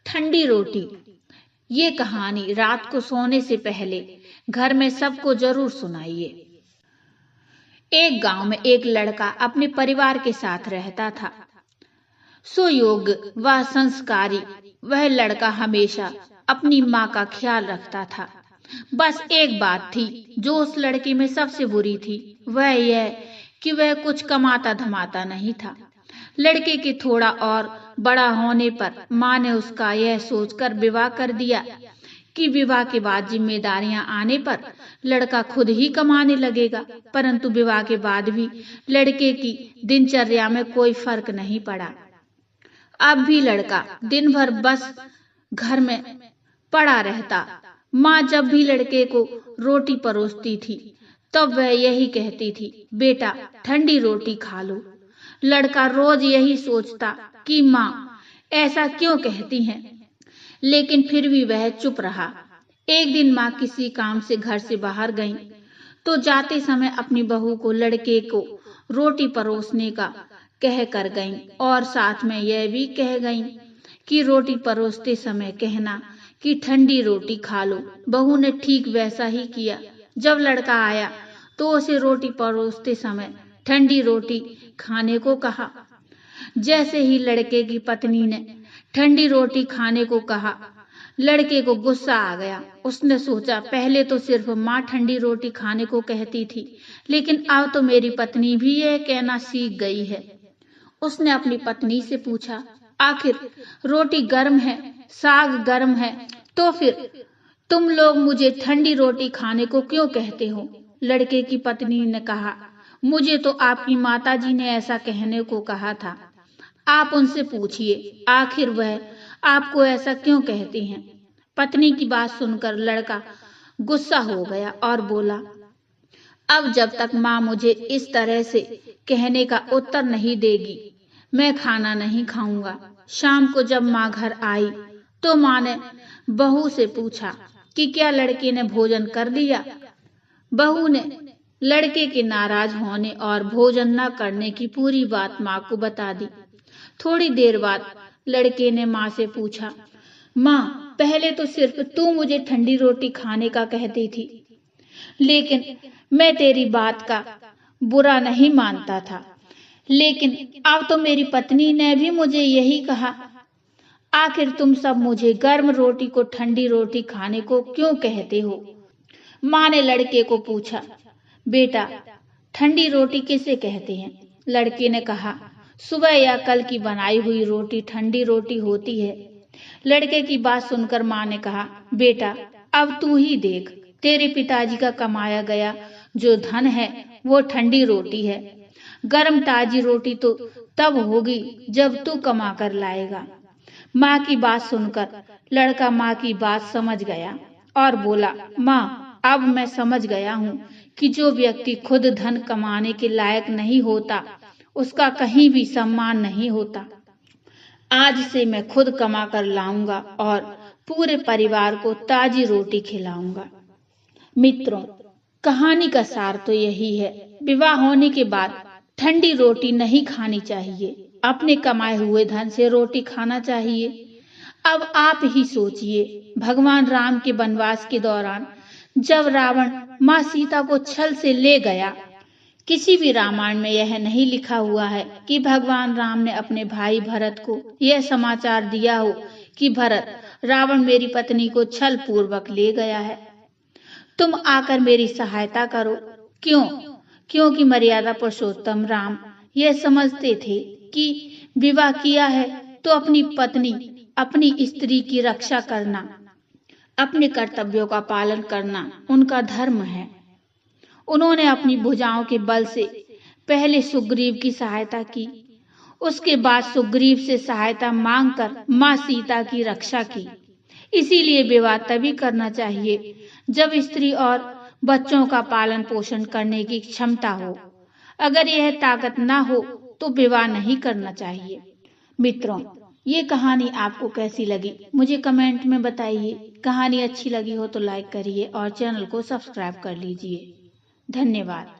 ठंडी रोटी। ये कहानी रात को सोने से पहले घर में सबको जरूर सुनाइए। एक गांव में एक लड़का अपने परिवार के साथ रहता था। सुयोग्य व संस्कारी वह लड़का हमेशा अपनी माँ का ख्याल रखता था। बस एक बात थी जो उस लड़के में सबसे बुरी थी, वह यह कि वह कुछ कमाता धमाता नहीं था। लड़के के थोड़ा और बड़ा होने पर माँ ने उसका यह सोचकर विवाह कर दिया कि विवाह के बाद जिम्मेदारियां आने पर लड़का खुद ही कमाने लगेगा। परंतु विवाह के बाद भी लड़के की दिनचर्या में कोई फर्क नहीं पड़ा। अब भी लड़का दिन भर बस घर में पड़ा रहता। माँ जब भी लड़के को रोटी परोसती थी तब वह यही कहती थी, बेटा ठंडी रोटी खा लो। लड़का रोज यही सोचता कि माँ ऐसा क्यों कहती हैं, लेकिन फिर भी वह चुप रहा। एक दिन माँ किसी काम से घर से बाहर गईं, तो जाते समय अपनी बहू को लड़के को रोटी परोसने का कह कर गईं और साथ में यह भी कह गईं कि रोटी परोसते समय कहना कि ठंडी रोटी खा लो। बहू ने ठीक वैसा ही किया। जब लड़का आया तो उसे रोटी परोसते समय ठंडी रोटी खाने को कहा। जैसे ही लड़के की पत्नी ने ठंडी रोटी खाने को कहा, लड़के को गुस्सा आ गया। उसने सोचा, पहले तो सिर्फ माँ ठंडी रोटी खाने को कहती थी, लेकिन अब तो मेरी पत्नी भी यह कहना सीख गई है। उसने अपनी पत्नी से पूछा, आखिर रोटी गर्म है, साग गर्म है, तो फिर तुम लोग मुझे ठंडी रोटी खाने को क्यों कहते हो? लड़के की पत्नी ने कहा, मुझे तो आपकी माताजी ने ऐसा कहने को कहा था। आप उनसे पूछिए, आखिर वह आपको ऐसा क्यों कहती हैं? पत्नी की बात सुनकर लड़का गुस्सा हो गया और बोला, अब जब तक माँ मुझे इस तरह से कहने का उत्तर नहीं देगी, मैं खाना नहीं खाऊंगा। शाम को जब माँ घर आई तो माँ ने बहू से पूछा कि क्या लड़के ने भोजन कर लिया? बहू ने लड़के के नाराज होने और भोजन न करने की पूरी बात माँ को बता दी। थोड़ी देर बाद लड़के ने माँ से पूछा, माँ पहले तो सिर्फ तू मुझे ठंडी रोटी खाने का कहती थी, लेकिन मैं तेरी बात का बुरा नहीं मानता था, लेकिन अब तो मेरी पत्नी ने भी मुझे यही कहा। आखिर तुम सब मुझे गर्म रोटी को ठंडी रोटी खाने को क्यों कहते हो? माँ ने लड़के को पूछा, बेटा ठंडी रोटी किसे कहते हैं? लड़के ने कहा, सुबह या कल की बनाई हुई रोटी ठंडी रोटी होती है। लड़के की बात सुनकर माँ ने कहा, बेटा अब तू ही देख, तेरे पिताजी का कमाया गया जो धन है वो ठंडी रोटी है। गर्म ताजी रोटी तो तब होगी जब तू कमा कर लाएगा। माँ की बात सुनकर लड़का माँ की बात समझ गया और बोला, माँ अब मैं समझ गया हूँ कि जो व्यक्ति खुद धन कमाने के लायक नहीं होता उसका कहीं भी सम्मान नहीं होता। आज से मैं खुद कमा कर लाऊंगा और पूरे परिवार को ताजी रोटी खिलाऊंगा। मित्रों, कहानी का सार तो यही है, विवाह होने के बाद ठंडी रोटी नहीं खानी चाहिए, अपने कमाए हुए धन से रोटी खाना चाहिए। अब आप ही सोचिए, भगवान राम के वनवास के दौरान जब रावण माँ सीता को छल से ले गया, किसी भी रामायण में यह नहीं लिखा हुआ है कि भगवान राम ने अपने भाई भरत को यह समाचार दिया हो कि भरत, रावण मेरी पत्नी को छल पूर्वक ले गया है, तुम आकर मेरी सहायता करो। क्यों? क्योंकि मर्यादा पुरुषोत्तम राम यह समझते थे कि विवाह किया है तो अपनी पत्नी, अपनी स्त्री की रक्षा करना, अपने कर्तव्यों का पालन करना उनका धर्म है। उन्होंने अपनी भुजाओं के बल से पहले सुग्रीव की सहायता की, उसके बाद सुग्रीव से सहायता मांगकर माँ सीता की रक्षा की। इसीलिए विवाह तभी करना चाहिए जब स्त्री और बच्चों का पालन पोषण करने की क्षमता हो। अगर यह ताकत ना हो तो विवाह नहीं करना चाहिए। मित्रों, ये कहानी आपको कैसी लगी मुझे कमेंट में बताइए। कहानी अच्छी लगी हो तो लाइक करिए और चैनल को सब्सक्राइब कर लीजिए। धन्यवाद।